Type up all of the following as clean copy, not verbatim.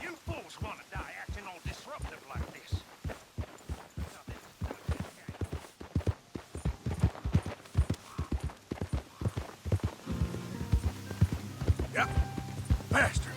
You fools wanna die acting all disruptive like this. Yeah, faster.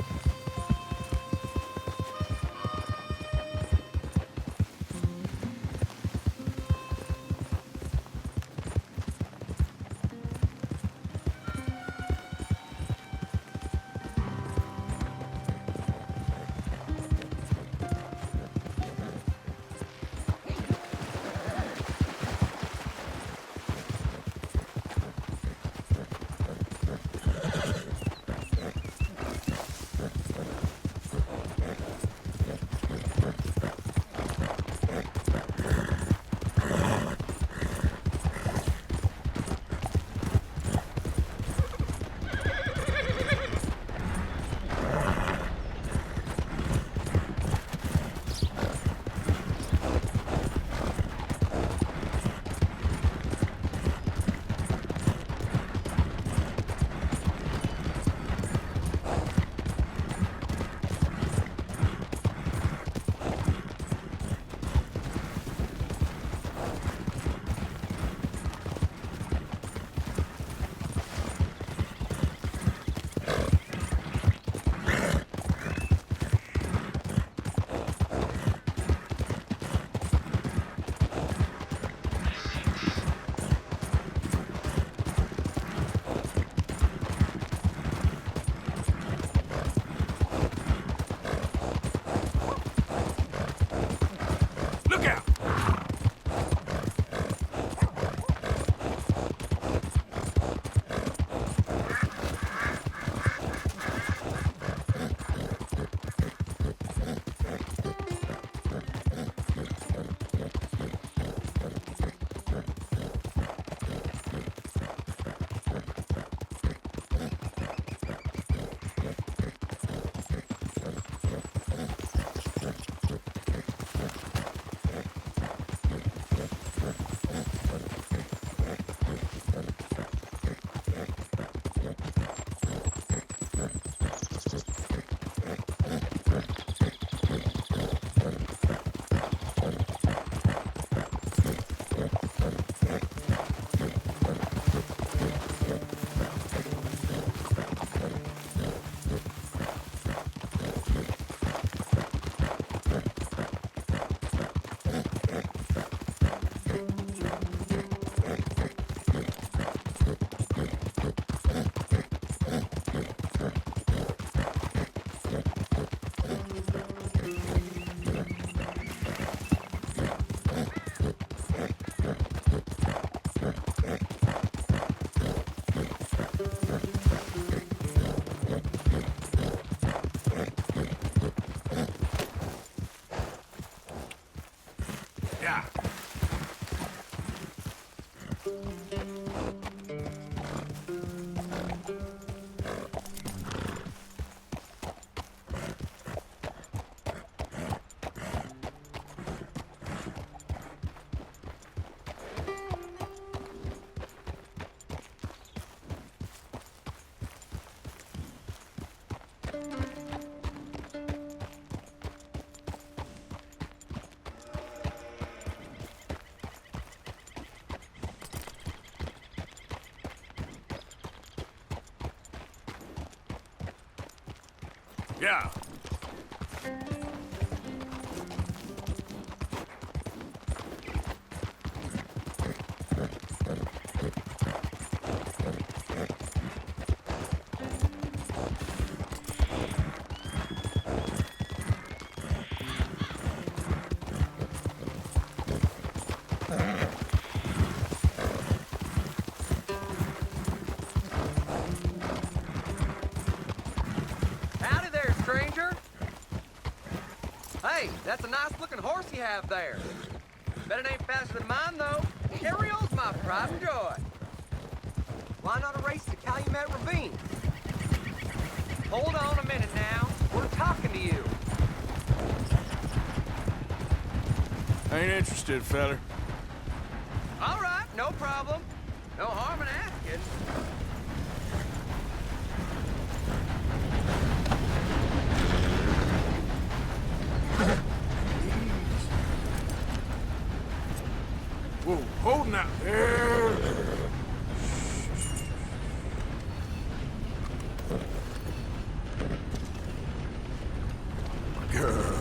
Look out! Yeah. Yeah. Howdy there, stranger. Hey, that's a nice-looking horse you have there. Bet it ain't faster than mine, though. Carry on's my pride and joy. Why not a race to Calumet Ravine? Hold on a minute now. We're talking to you. Ain't interested, feller. All right, no problem. No harm in asking. Yeah. Girl.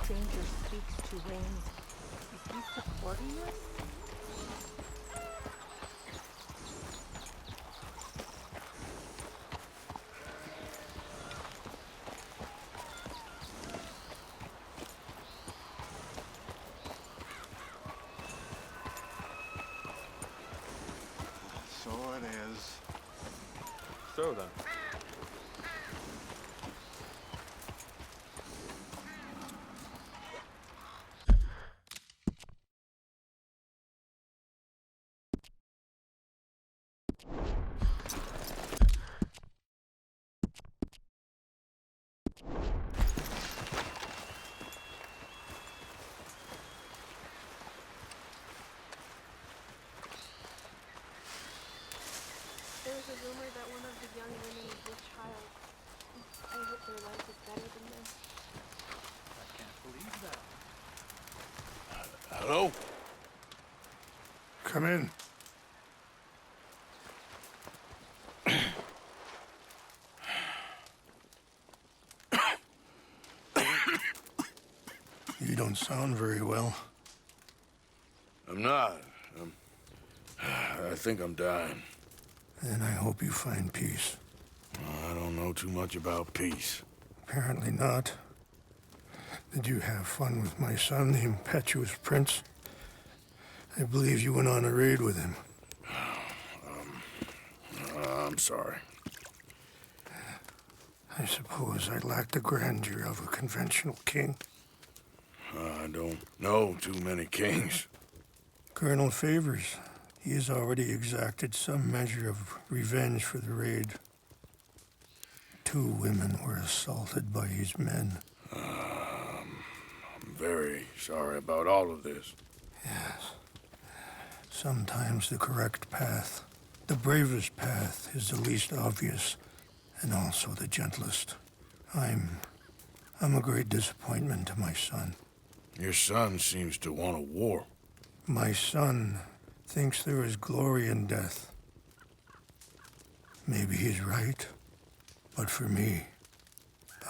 Stranger speaks to Rain. Is he supporting us? So it is. So then. There's a rumor that one of the young women is with child. I hope their life is better than this. I can't believe that. Hello? Come in. You don't sound very well. I'm not. I think I'm dying. And I hope you find peace. I don't know too much about peace. Apparently not. Did you have fun with my son, the impetuous prince? I believe you went on a raid with him. I'm sorry. I suppose I lack the grandeur of a conventional king. I don't know too many kings. Colonel Favors, he has already exacted some measure of revenge for the raid. 2 women were assaulted by his men. I'm very sorry about all of this. Yes. Sometimes the correct path, the bravest path, is the least obvious, and also the gentlest. I'm a great disappointment to my son. Your son seems to want a war. My son thinks there is glory in death. Maybe he's right, but for me,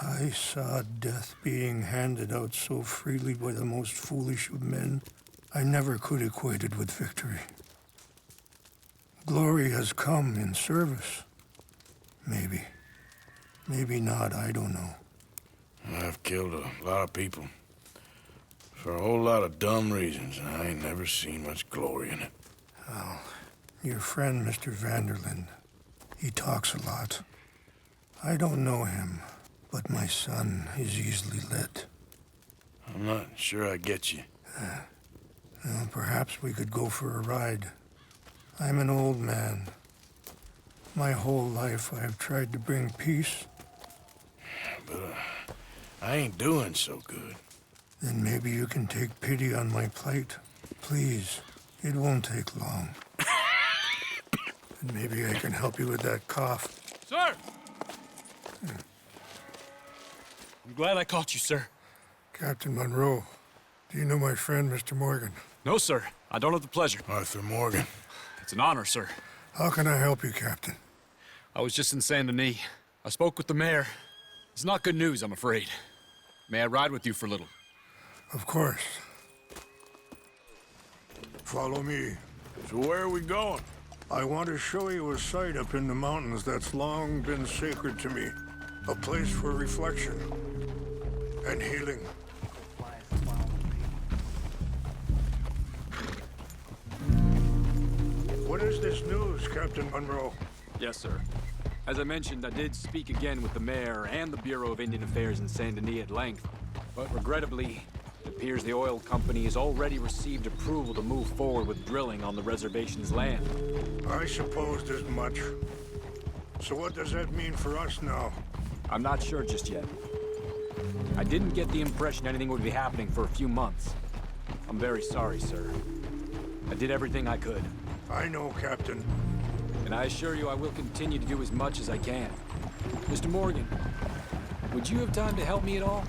I saw death being handed out so freely by the most foolish of men, I never could equate it with victory. Glory has come in service. Maybe. Maybe not, I don't know. I've killed a lot of people. For a whole lot of dumb reasons, and I ain't never seen much glory in it. Well, your friend, Mr. Vanderlyn, he talks a lot. I don't know him, but my son is easily led. I'm not sure I get you. Well, perhaps we could go for a ride. I'm an old man. My whole life I've tried to bring peace. But I ain't doing so good. Then maybe you can take pity on my plight. Please, It won't take long. And maybe I can help you with that cough. Sir! I'm glad I caught you, sir. Captain Monroe, do you know my friend, Mr. Morgan? No, sir. I don't have the pleasure. Arthur Morgan. It's an honor, sir. How can I help you, Captain? I was just in Saint Denis. I spoke with the mayor. It's not good news, I'm afraid. May I ride with you for a little? Of course. Follow me. So where are we going? I want to show you a site up in the mountains that's long been sacred to me. A place for reflection and healing. What is this news, Captain Monroe? Yes, sir. As I mentioned, I did speak again with the mayor and the Bureau of Indian Affairs in Saint Denis at length. But regrettably, it appears the oil company has already received approval to move forward with drilling on the reservation's land. I supposed as much. So what does that mean for us now? I'm not sure just yet. I didn't get the impression anything would be happening for a few months. I'm very sorry, sir. I did everything I could. I know, Captain. And I assure you I will continue to do as much as I can. Mr. Morgan, would you have time to help me at all?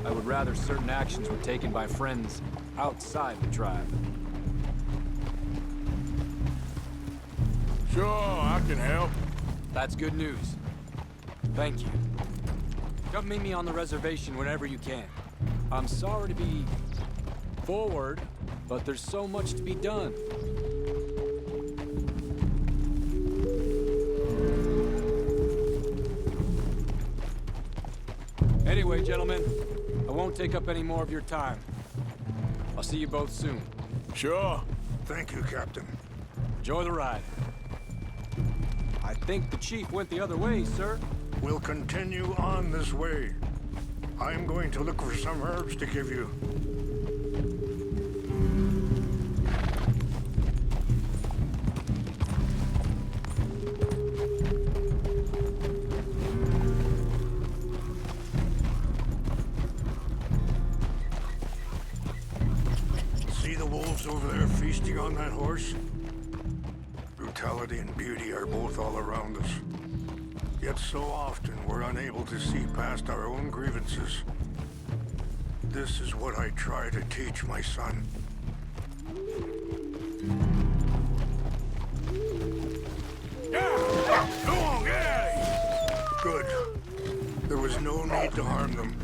I would rather certain actions were taken by friends outside the tribe. Sure, I can help. That's good news. Thank you. Come meet me on the reservation whenever you can. I'm sorry to be forward, but there's so much to be done. Anyway, gentlemen, I won't take up any more of your time. I'll see you both soon. Sure. Thank you, Captain. Enjoy the ride. I think the chief went the other way, sir. We'll continue on this way. I'm going to look for some herbs to give you. See the wolves over there feasting on that horse? Brutality and beauty are both all around us. Yet so often we're unable to see past our own grievances. This is what I try to teach my son. Yeah! Come on, get out of here! Good. There was no need to harm them.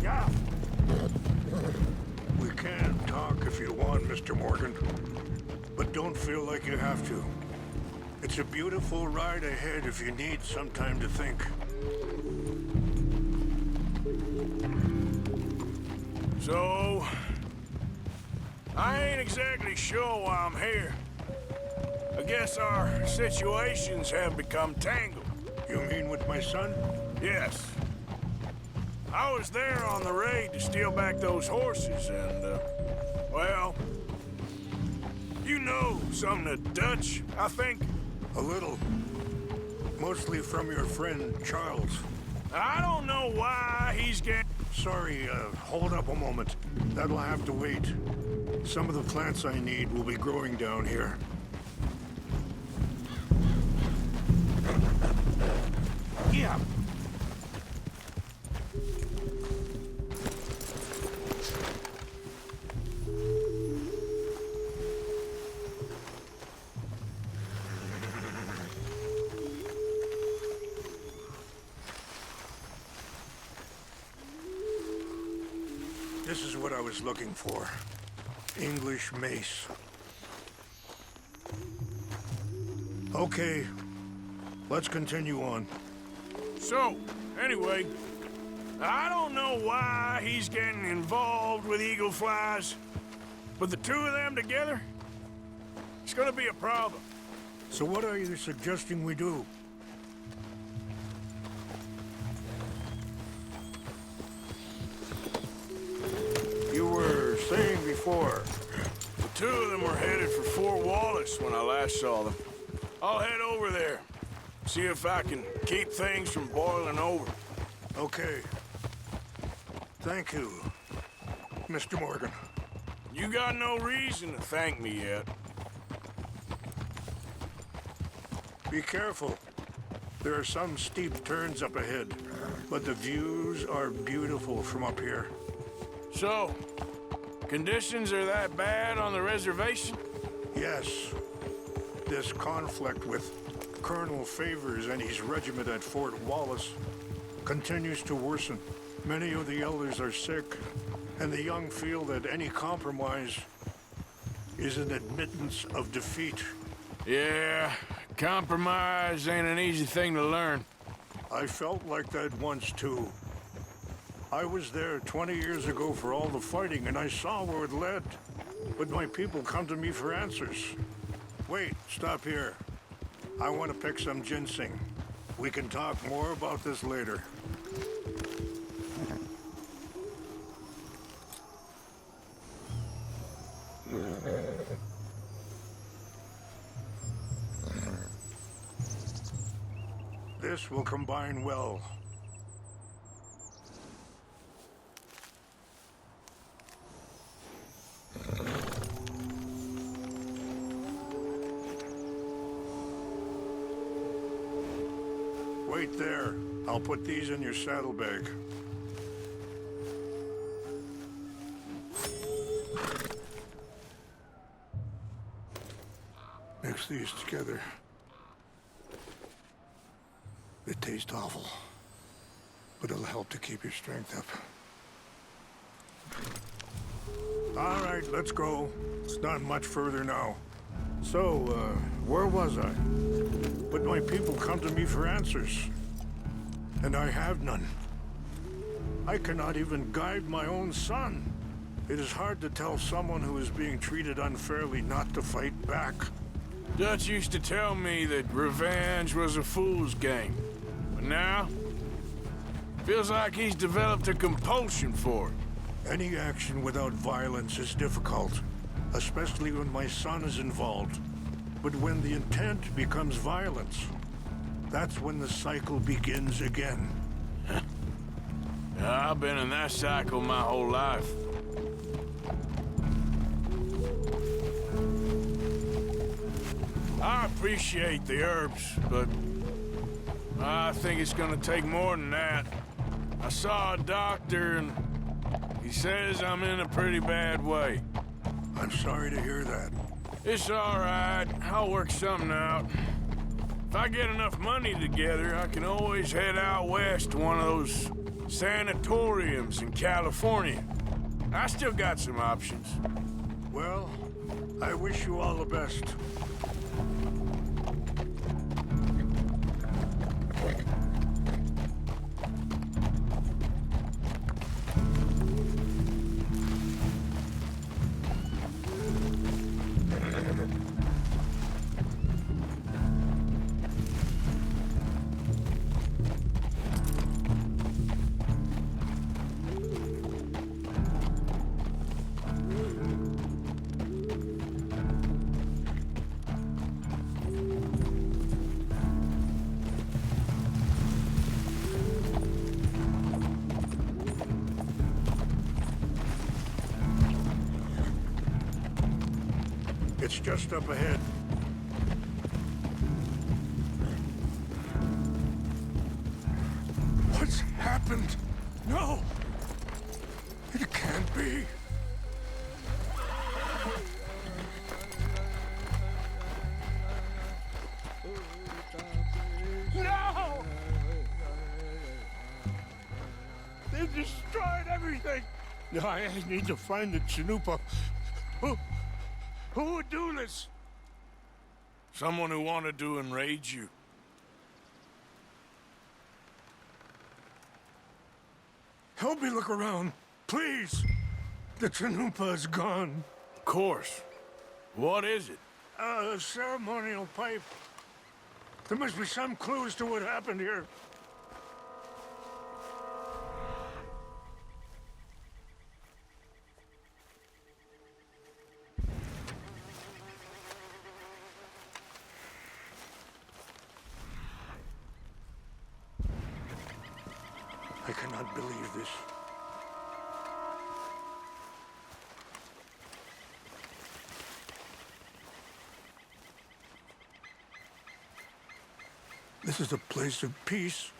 Yeah. We can talk if you want, Mr. Morgan. But don't feel like you have to. It's a beautiful ride ahead if you need some time to think. So, I ain't exactly sure why I'm here. I guess our situations have become tangled. You mean with my son? Yes. I was there on the raid to steal back those horses and, well, you know some of the Dutch, I think. A little. Mostly from your friend, Charles. I don't know why he's getting... Sorry, hold up a moment. That'll have to wait. Some of the plants I need will be growing down here. Yeah. This is what I was looking for. English mace. Okay, let's continue on. So, anyway, I don't know why he's getting involved with eagle flies, but the two of them together, it's gonna be a problem. So what are you suggesting we do? You were saying before. The two of them were headed for Fort Wallace when I last saw them. I'll head over there, See if I can keep things from boiling over. Okay. Thank you, Mr. Morgan. You got no reason to thank me yet. Be careful. There are some steep turns up ahead, but the views are beautiful from up here. So, conditions are that bad on the reservation? Yes. This conflict with Colonel Favors and his regiment at Fort Wallace continues to worsen. Many of the elders are sick, and the young feel that any compromise is an admittance of defeat. Yeah, compromise ain't an easy thing to learn. I felt like that once, too. I was there 20 years ago for all the fighting, and I saw where it led. But my people come to me for answers. Wait, stop here. I want to pick some ginseng. We can talk more about this later. This will combine well. Wait there. I'll put these in your saddlebag. Mix these together. They taste awful, but it'll help to keep your strength up. All right, let's go. It's not much further now. So, where was I? But my people come to me for answers, and I have none. I cannot even guide my own son. It is hard to tell someone who is being treated unfairly not to fight back. Dutch used to tell me that revenge was a fool's game. But now, feels like he's developed a compulsion for it. Any action without violence is difficult, especially when my son is involved. But when the intent becomes violence, that's when the cycle begins again. I've been in that cycle my whole life. I appreciate the herbs, but I think it's gonna take more than that. I saw a doctor and he says I'm in a pretty bad way. I'm sorry to hear that. It's all right. I'll work something out. If I get enough money together, I can always head out west to one of those sanatoriums in California. I still got some options. Well, I wish you all the best. It's just up ahead. What's happened? No! It can't be. No! They destroyed everything! I need to find the Chanupa. Who would do this? Someone who wanted to enrage you. Help me look around, please. The Chanupa is gone. Of course. What is it? A ceremonial pipe. There must be some clues to what happened here. This is a place of peace.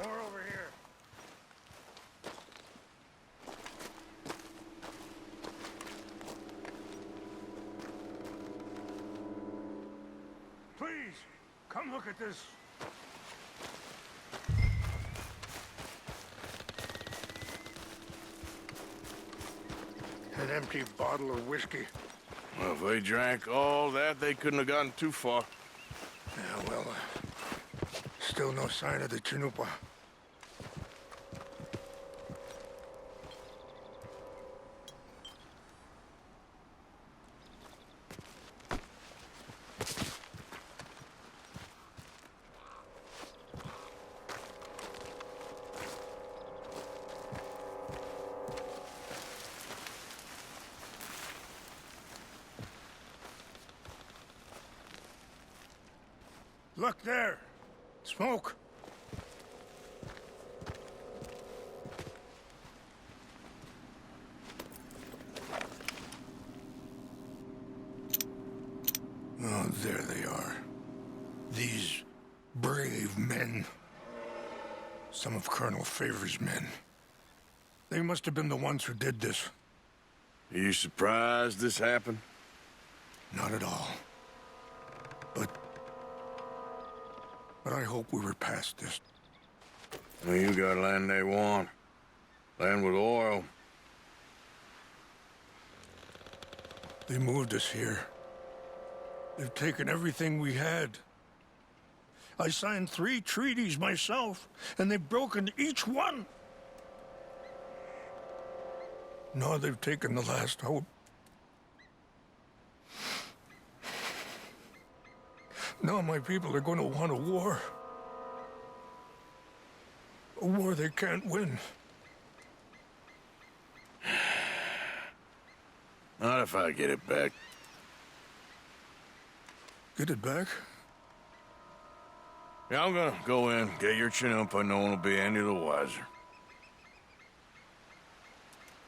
More over here. Please, come look at this. An empty bottle of whiskey. Well, if they drank all that, they couldn't have gotten too far. Yeah, well, still no sign of the Chanupa. Look there! Smoke! Oh, there they are. These brave men. Some of Colonel Favor's men. They must have been the ones who did this. Are you surprised this happened? Not at all. But I hope we were past this. Well, you got land they want. Land with oil. They moved us here. They've taken everything we had. I signed 3 treaties myself, and they've broken each one. Now they've taken the last hope. Now my people are going to want a war. A war they can't win. Not if I get it back. Get it back? Yeah, I'm gonna go in, get your Chanupa, no one will be any the wiser.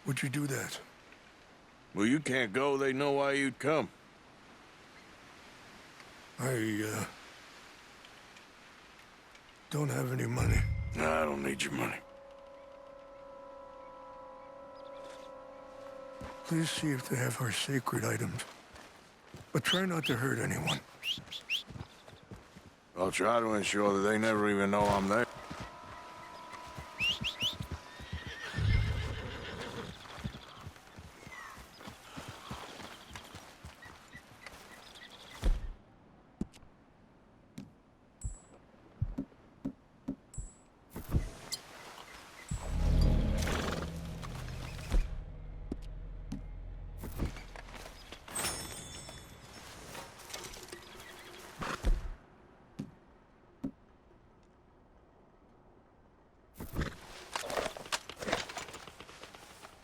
Would you do that? Well, you can't go, they know why you'd come. I don't have any money. No, I don't need your money. Please see if they have our sacred items. But try not to hurt anyone. I'll try to ensure that they never even know I'm there.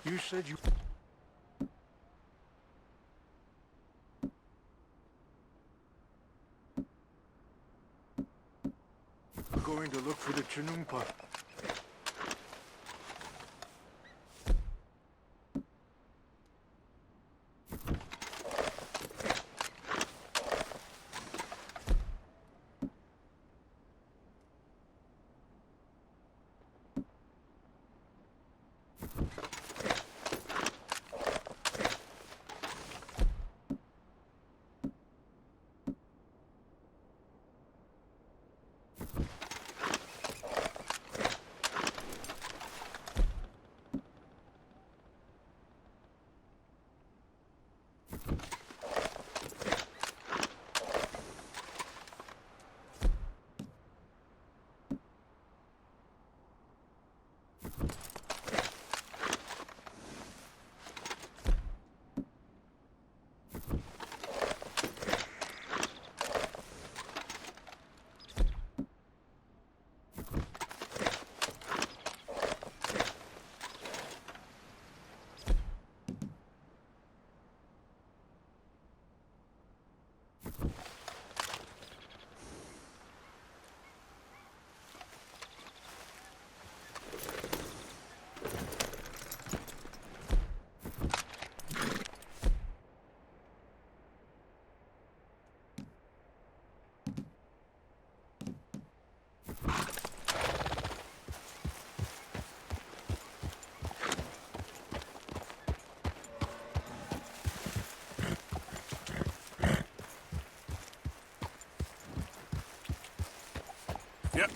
You said you... We're going to look for the Chanumpa. Yep.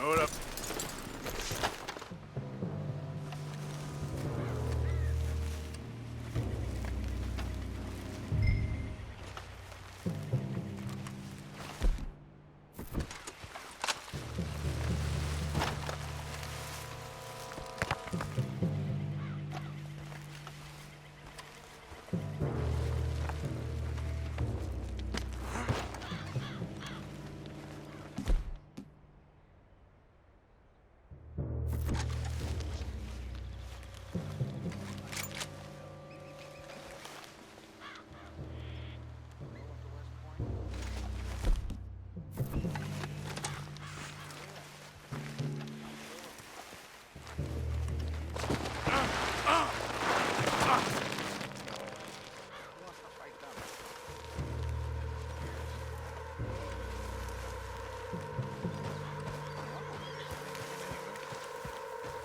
Load up.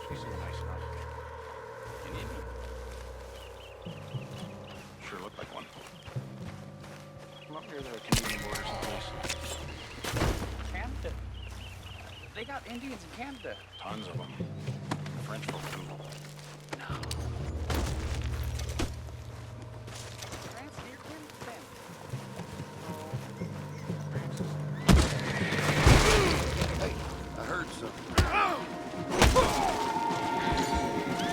She seemed nice enough. An Indian. Sure looked like one. Come up near the Canadian border someplace. Canada. They got Indians in Canada. Tons of them. French folk too. No. France near Canada then. Hey, I heard something.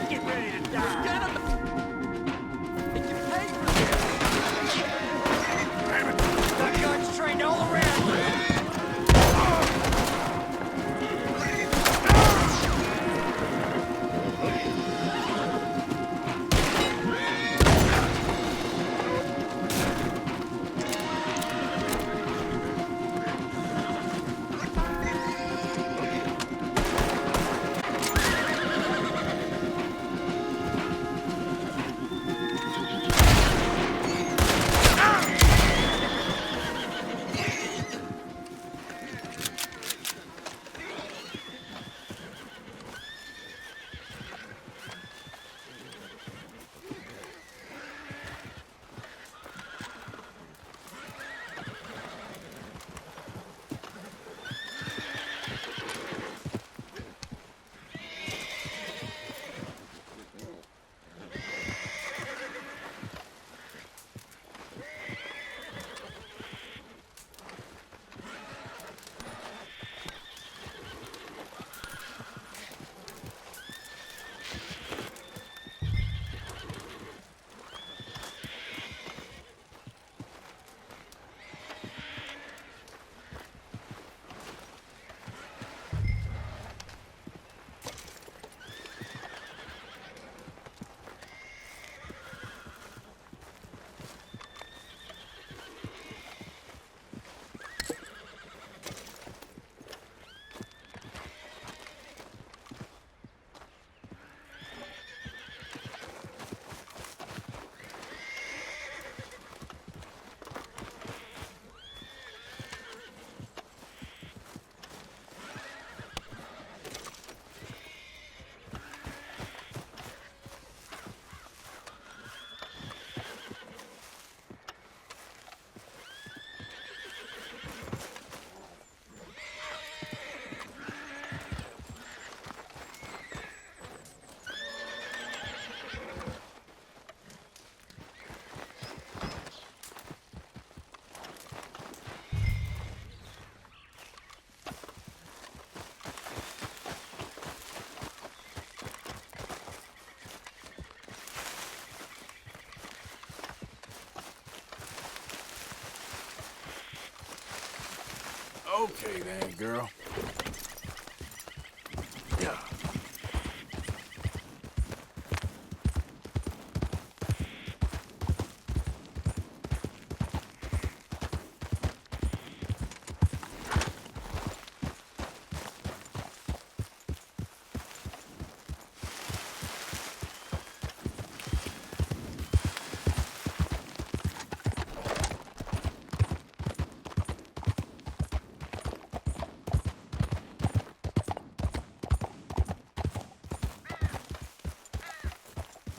Get ready to die. Get him! You pay for this! Got guards trained all around. Okay then, girl. Yeah.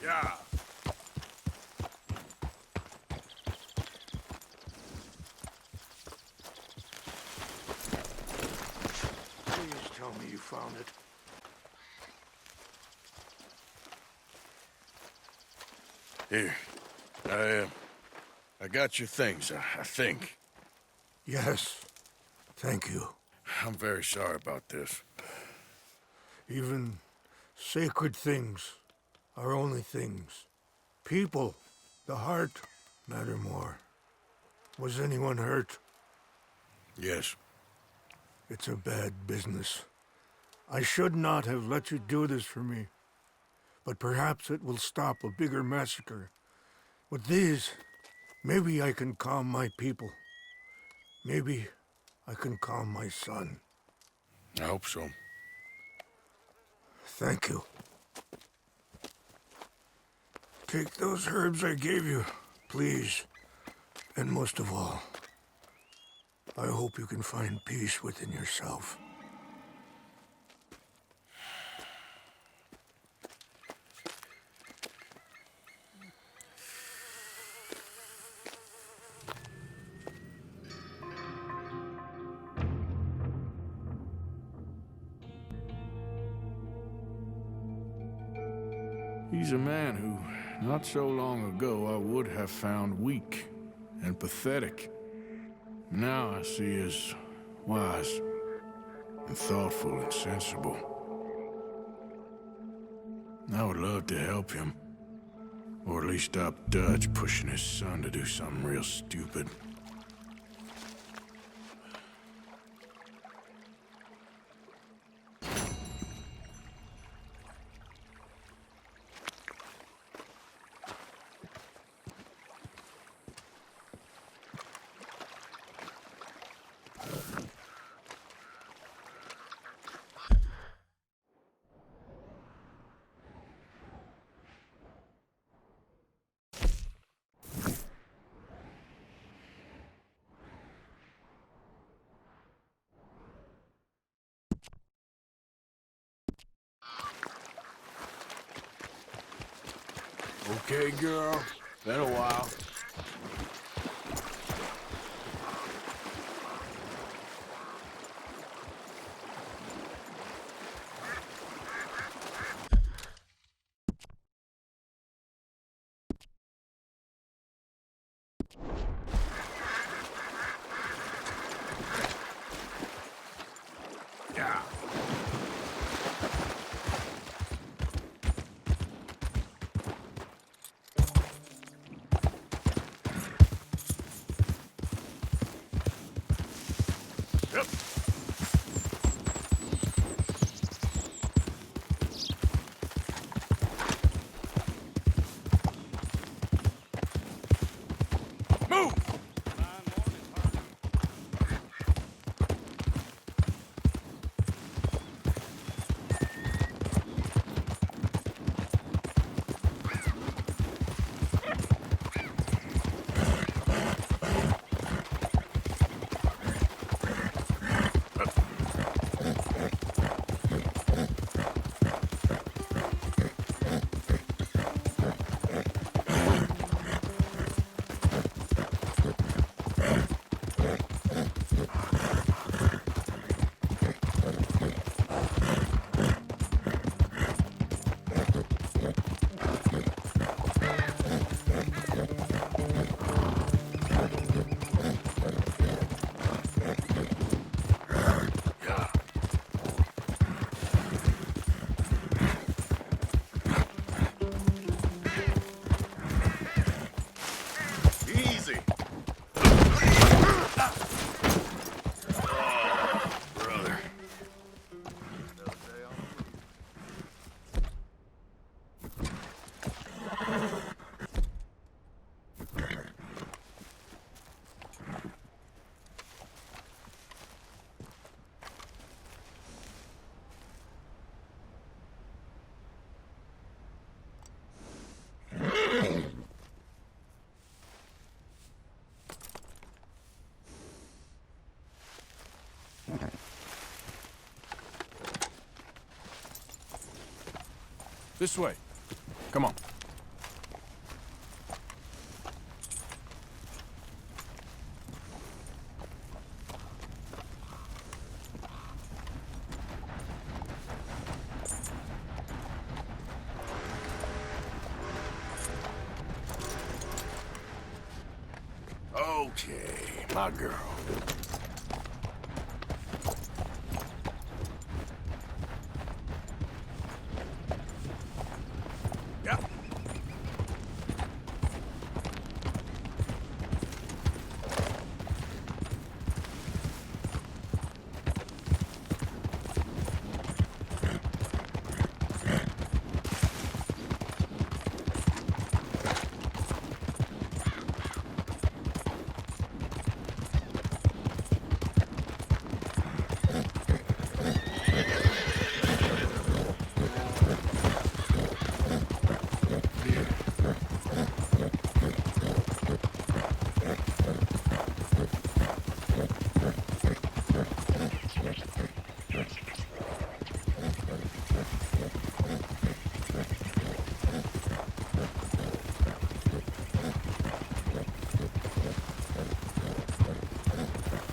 Yeah. Please tell me you found it. Here. I got your things, I think. Yes. Thank you. I'm very sorry about this. Even sacred things are only things. People, the heart, matter more. Was anyone hurt? Yes. It's a bad business. I should not have let you do this for me. But perhaps it will stop a bigger massacre. With these, maybe I can calm my people. Maybe I can calm my son. I hope so. Thank you. Take those herbs I gave you, please. And most of all, I hope you can find peace within yourself. He's a man who, not so long ago, I would have found weak and pathetic. Now I see as wise and thoughtful and sensible. I would love to help him, or at least stop Dutch pushing his son to do something real stupid. Okay, girl. Been a while. Yeah. Yep. Move! Easy. Brother. This way. Come on. Okay, my girl. Yep.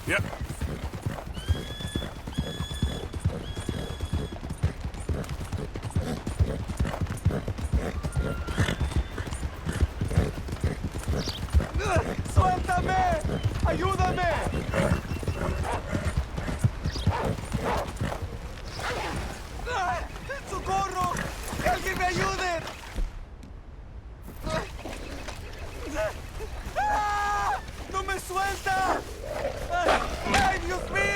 Yep. ¡Suéltame! ¡Ayúdame! ¡Socorro! ¡Que alguien me ayude! ¡Ah! ¡No me suelta! ¡Ay, Dios mío!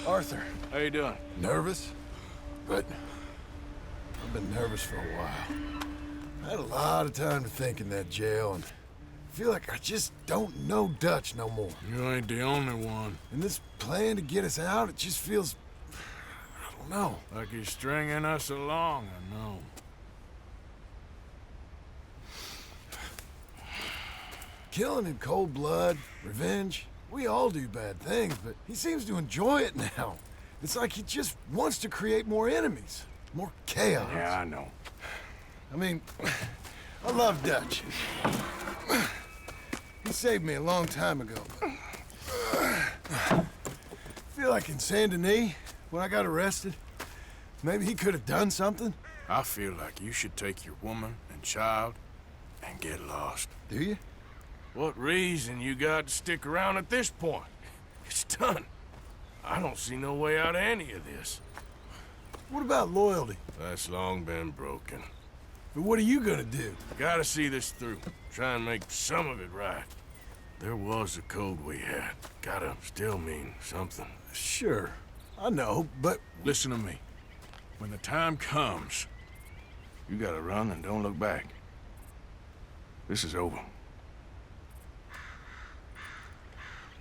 Arthur. How you doing? Nervous? But I've been nervous for a while. I had a lot of time to think in that jail, and I feel like I just don't know Dutch no more. You ain't the only one. And this plan to get us out, it just feels... I don't know. Like he's stringing us along, I know. Killing in cold blood, revenge, we all do bad things, but he seems to enjoy it now. It's like he just wants to create more enemies, more chaos. Yeah, I know. I mean, I love Dutch. He saved me a long time ago. I feel like in Saint Denis, when I got arrested, maybe he could have done something. I feel like you should take your woman and child and get lost. Do you? What reason you got to stick around at this point? It's done. I don't see no way out of any of this. What about loyalty? That's long been broken. But what are you gonna do? Gotta see this through. Try and make some of it right. There was a code we had. Gotta still mean something. Sure, I know, but... Listen to me. When the time comes, you gotta run and don't look back. This is over.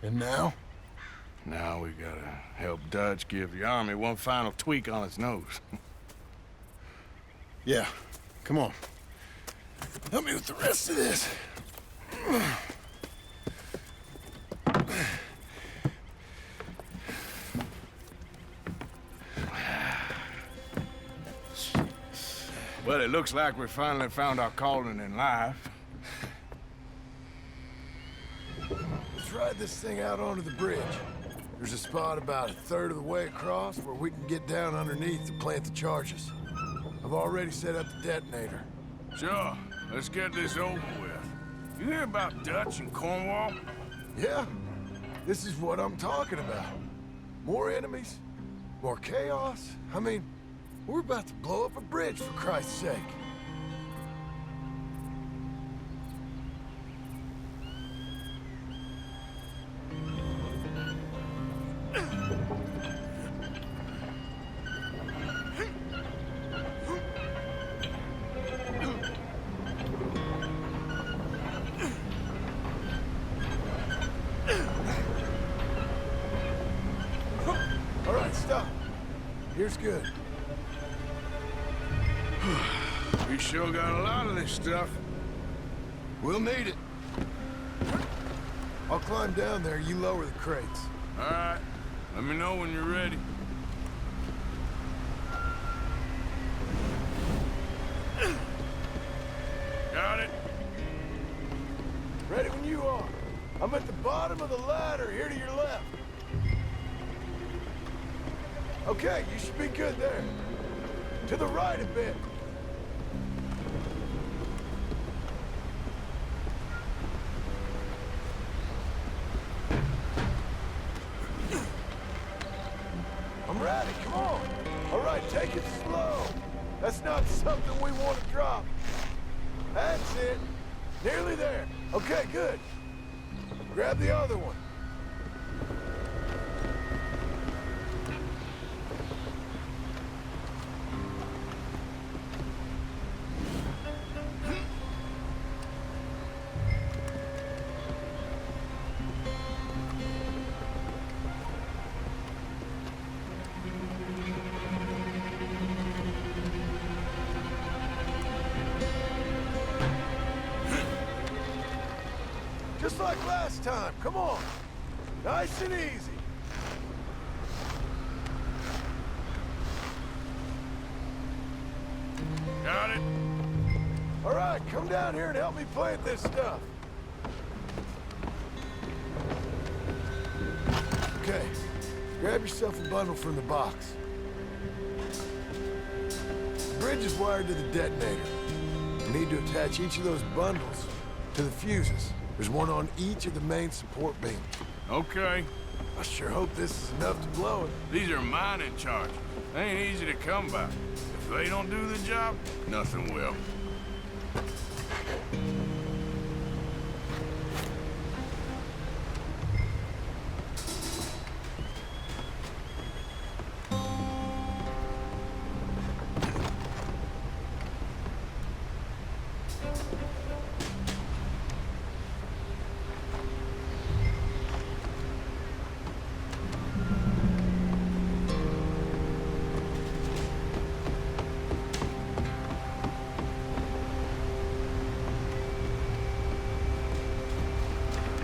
And now? Now we gotta help Dutch give the army one final tweak on its nose. Yeah, come on. Help me with the rest of this. Well, it looks like we finally found our calling in life. Let's ride this thing out onto the bridge. There's a spot about a third of the way across where we can get down underneath to plant the charges. I've already set up the detonator. Sure, let's get this over with. You hear about Dutch and Cornwall? Yeah, this is what I'm talking about. More enemies, more chaos. I mean, we're about to blow up a bridge, for Christ's sake. All right, stop. Here's good. We sure got a lot of this stuff. We'll need it. I'll climb down there, you lower the crates. All right, let me know when you're ready. Got it? Ready when you are. I'm at the bottom of the ladder, here to your left. Okay, you should be good there. To the right a bit. I'm ready, come on. All right, take it slow. That's not something we want to drop. That's it. Nearly there. Okay, good. Grab the other one. Just like last time, come on. Nice and easy. Got it? All right, come down here and help me plant this stuff. Okay, grab yourself a bundle from the box. The bridge is wired to the detonator. You need to attach each of those bundles to the fuses. There's one on each of the main support beams. Okay. I sure hope this is enough to blow it. These are mining charges. They ain't easy to come by. If they don't do the job, nothing will.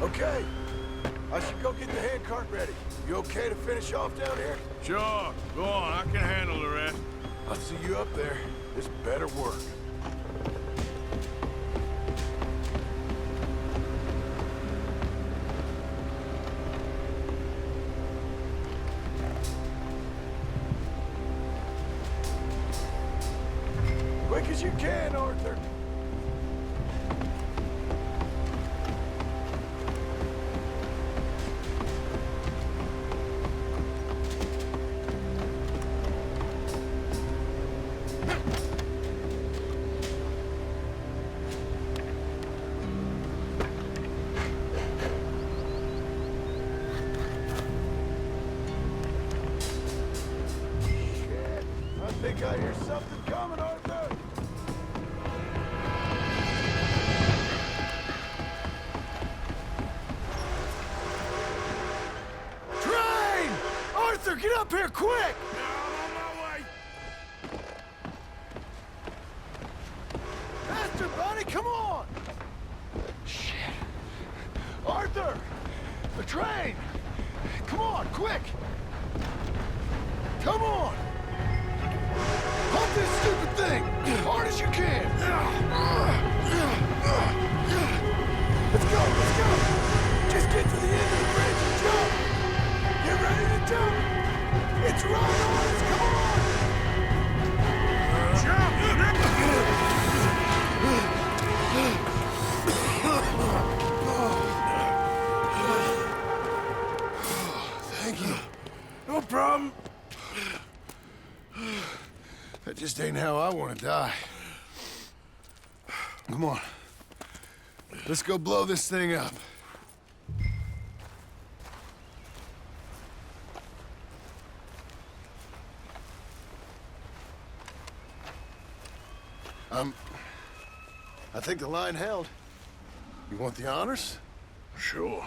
Okay. I should go get the handcart ready. You okay to finish off down here? Sure. Go on. I can handle the rest. I'll see you up there. This better work. Quick as you can, Arthur. Shit. I think I hear something coming, Arthur. Train! Arthur, get up here quick! I'm on my way. Faster, buddy, come on! Shit. Arthur! The train! Come on, quick! Come on! Pump this stupid thing! As hard as you can! Let's go, let's go! Just get to the end of the bridge and jump! Get ready to jump! It's right on us, come on! Thank you. No problem. That just ain't how I want to die. Come on. Let's go blow this thing up. I think the line held. You want the honors? Sure.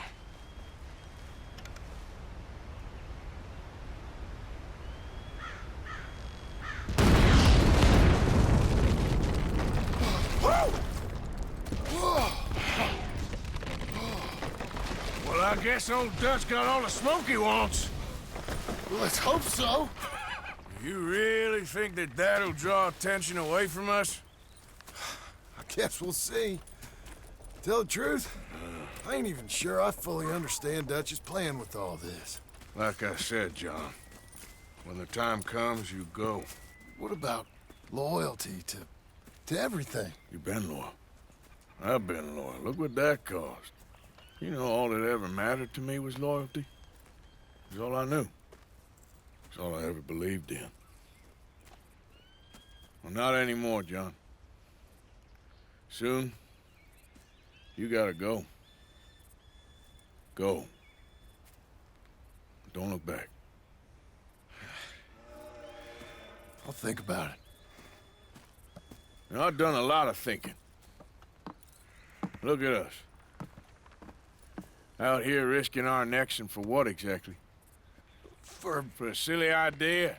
Well, I guess old Dutch got all the smoke he wants. Well, let's hope so. You really think that that'll draw attention away from us? I guess we'll see. Tell the truth, I ain't even sure I fully understand Dutch's plan with all this. Like I said, John, when the time comes, you go. What about loyalty to everything? You've been loyal. I've been loyal. Look what that cost. You know, all that ever mattered to me was loyalty. It's all I knew. It's all I ever believed in. Well, not anymore, John. Soon, you gotta go. Go. Don't look back. I'll think about it. Now, I've done a lot of thinking. Look at us. Out here risking our necks, and for what exactly? For a silly idea.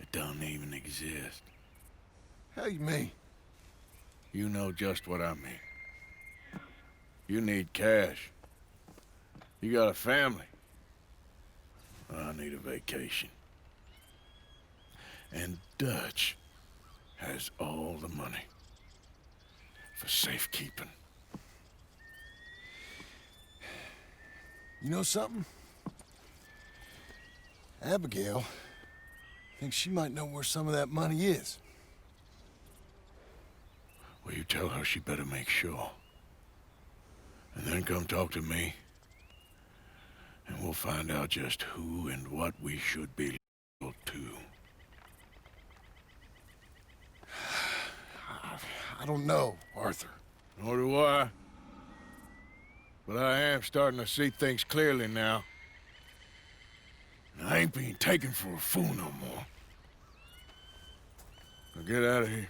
It don't even exist. How you mean? You know just what I mean. You need cash. You got a family. I need a vacation. And Dutch has all the money for safekeeping. You know something? Abigail thinks she might know where some of that money is. Well, you tell her she better make sure. And then come talk to me. And we'll find out just who and what we should be loyal to. I don't know, Arthur. Nor do I. But I am starting to see things clearly now. And I ain't being taken for a fool no more. Now get out of here.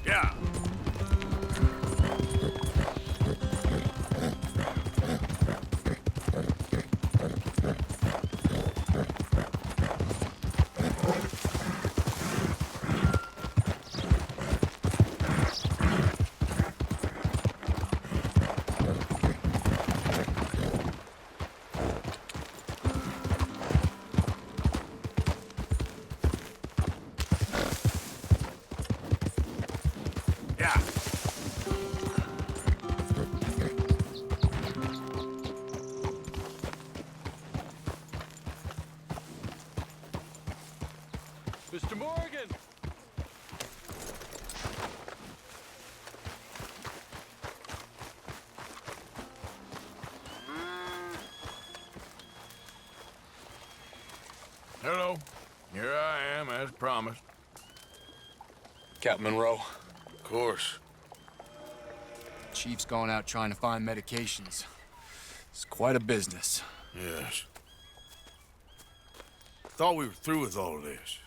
Yeah. Yeah. Mr. Morgan! Hello. Here I am, as promised. Captain Monroe, Of course. Chief's gone out trying to find medications. It's quite a business. Yes. Thought we were through with all of this.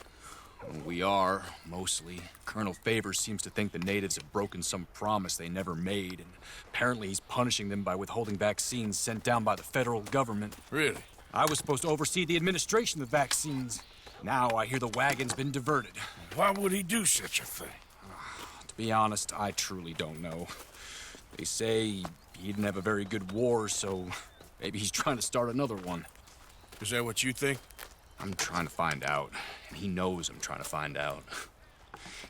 We are, mostly. Colonel Favors seems to think the natives have broken some promise they never made, and apparently he's punishing them by withholding vaccines sent down by the federal government. Really? I was supposed to oversee the administration of the vaccines. Now I hear the wagon's been diverted. Why would he do such a thing? To be honest, I truly don't know. They say he didn't have a very good war, so maybe he's trying to start another one. Is that what you think? I'm trying to find out, and he knows I'm trying to find out.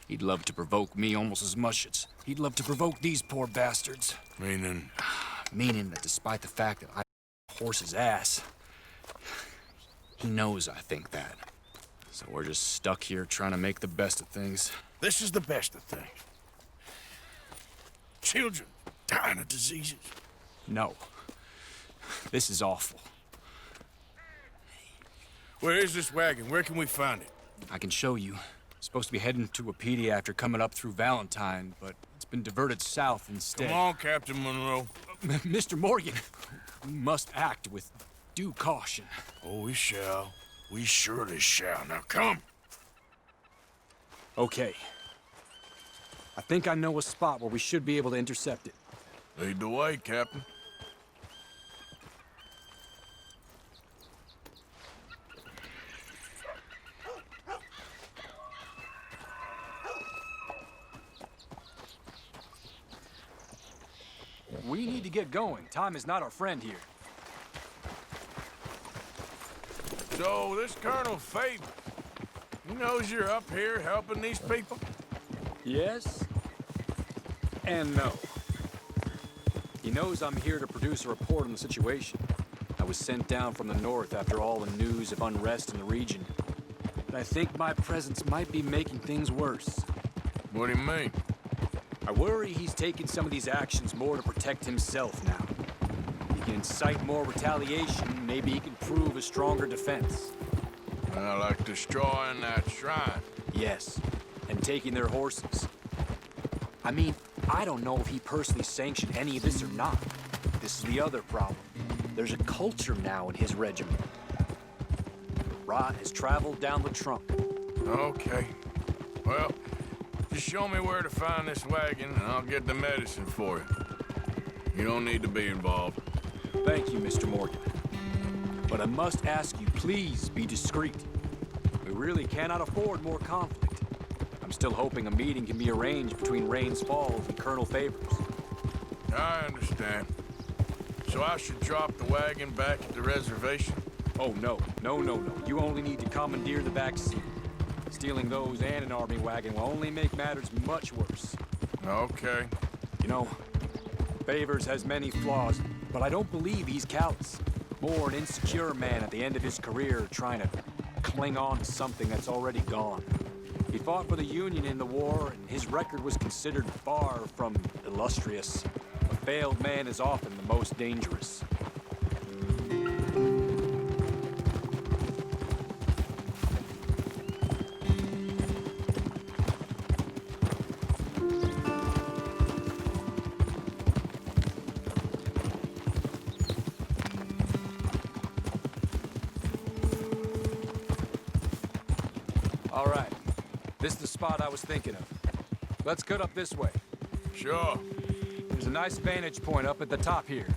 He'd love to provoke me almost as much as he'd love to provoke these poor bastards. Meaning? Meaning that despite the fact that I horse his ass, he knows I think that. So we're just stuck here trying to make the best of things. This is the best of things. Children dying of diseases. No. This is awful. Where is this wagon? Where can we find it? I can show you. Supposed to be heading to Wapiti after coming up through Valentine, but it's been diverted south instead. Come on, Captain Monroe. Mr. Morgan, we must act with due caution. Oh, we shall. We surely shall. Now come. Okay. I think I know a spot where we should be able to intercept it. Lead the way, Captain. We need to get going. Time is not our friend here. So, this Colonel Favor, he knows you're up here helping these people? Yes? And no. He knows I'm here to produce a report on the situation. I was sent down from the north after all the news of unrest in the region. But I think my presence might be making things worse. What do you mean? I worry he's taking some of these actions more to protect himself now. If he can incite more retaliation, maybe he can prove a stronger defense. Like destroying that shrine. Yes, and taking their horses. I mean, I don't know if he personally sanctioned any of this or not. This is the other problem. There's a culture now in his regiment. The rot has traveled down the trunk. Okay. Well, just show me where to find this wagon, and I'll get the medicine for you. You don't need to be involved. Thank you, Mr. Morgan. But I must ask you, please be discreet. We really cannot afford more conflict. I'm still hoping a meeting can be arranged between Rains Falls and Colonel Favors. I understand. So I should drop the wagon back at the reservation? Oh, no. No. You only need to commandeer the back seat. Stealing those and an army wagon will only make matters much worse. Okay. You know, Favors has many flaws, but I don't believe he's callous. More an insecure man at the end of his career trying to cling on to something that's already gone. He fought for the Union in the war, and his record was considered far from illustrious. A failed man is often the most dangerous. All right. This is the spot I was thinking of. Let's cut up this way. Sure. There's a nice vantage point up at the top here.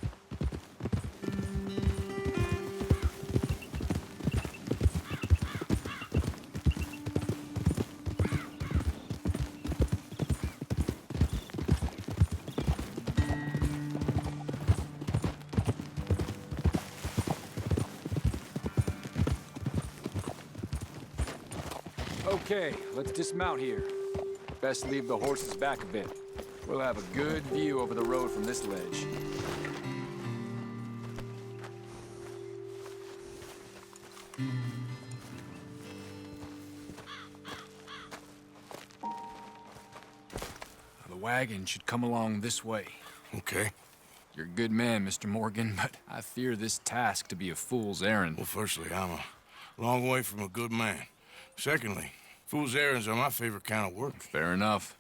Okay, let's dismount here. Best leave the horses back a bit. We'll have a good view over the road from this ledge. The wagon should come along this way. Okay. You're a good man, Mr. Morgan, but I fear this task to be a fool's errand. Well, firstly, I'm a long way from a good man. Secondly, fool's errands are my favorite kind of work. Fair enough.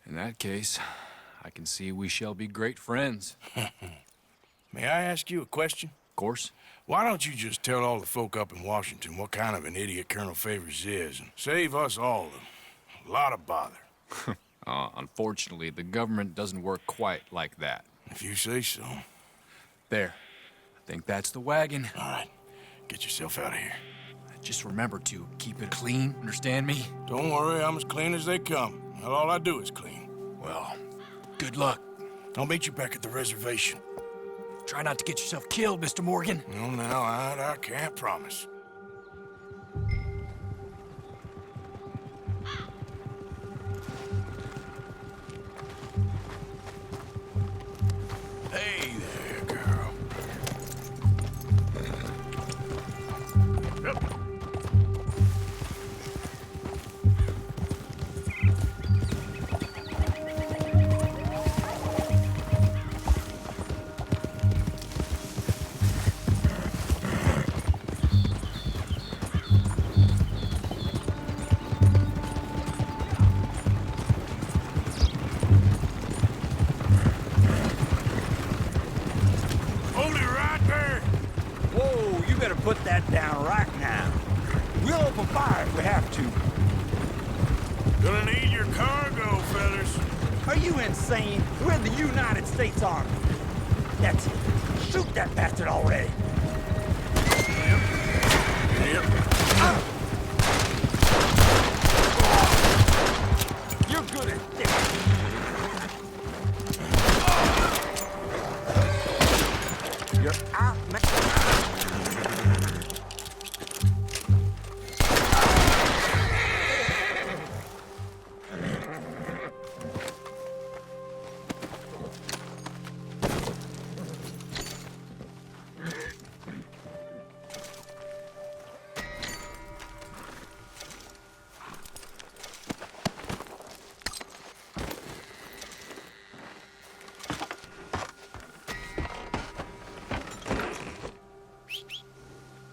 In that case, I can see we shall be great friends. May I ask you a question? Of course. Why don't you just tell all the folk up in Washington what kind of an idiot Colonel Favors is and save us all a lot of bother? Unfortunately, the government doesn't work quite like that. If you say so. There. I think that's the wagon. All right. Get yourself out of here. Just remember to keep it clean, understand me? Don't worry, I'm as clean as they come. Now, all I do is clean. Well, good luck. I'll meet you back at the reservation. Try not to get yourself killed, Mr. Morgan. No, now, I can't promise. Hey there, girl. Yep. Put that down right now. We'll open fire if we have to. Gonna need your cargo, fellas. Are you insane? We're the United States Army. That's it. Shoot that bastard already. Yep. You're good at this. You're out, man.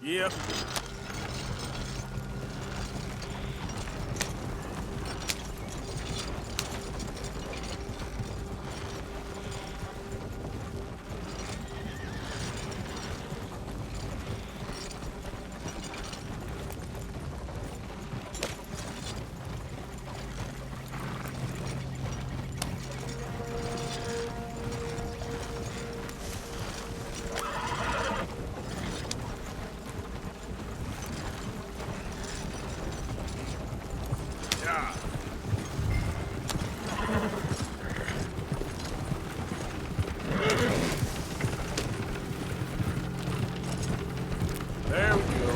Yep. There we go.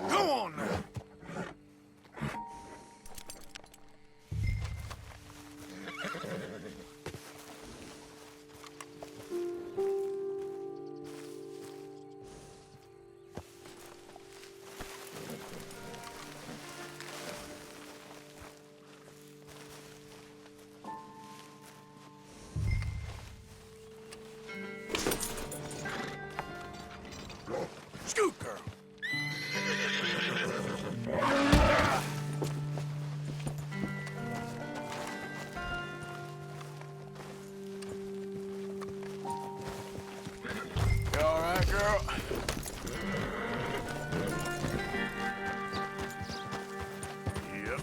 Go on now. Scoot, girl. You all right, girl? Yep.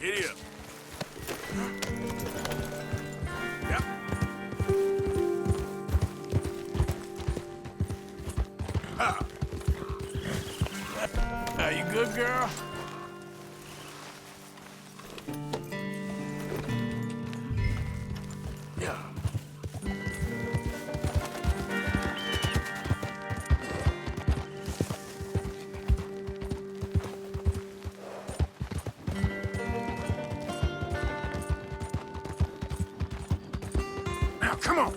Giddy up. Yep. Ha. Are you good, girl? Yeah. Now, come on.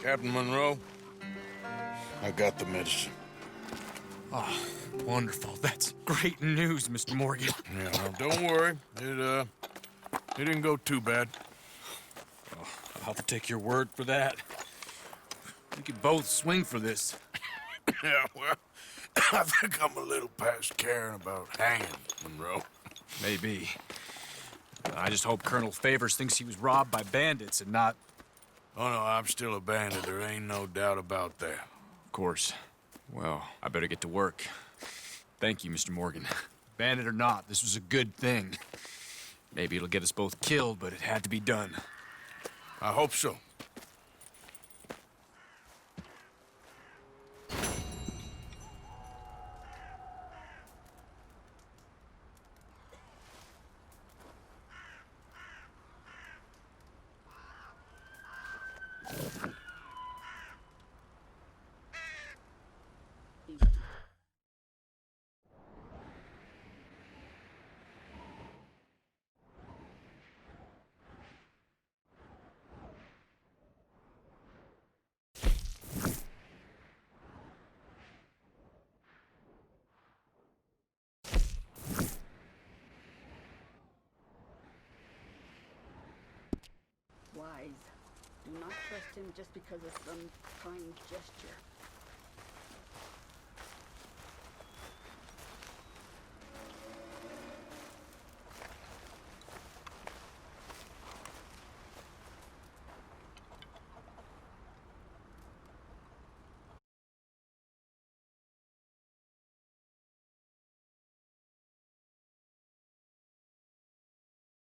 Captain Monroe, I got the medicine. Oh, wonderful. That's great news, Mr. Morgan. Yeah, well, don't worry. It didn't go too bad. Oh, I'll have to take your word for that. We could both swing for this. Yeah, well, I think I'm a little past caring about hanging, Monroe. Maybe. I just hope Colonel Favors thinks he was robbed by bandits and not... Oh, no, I'm still a bandit. There ain't no doubt about that. Of course. Well, I better get to work. Thank you, Mr. Morgan. Bandit or not, this was a good thing. Maybe it'll get us both killed, but it had to be done. I hope so. Wise. Do not trust him just because of some kind gesture.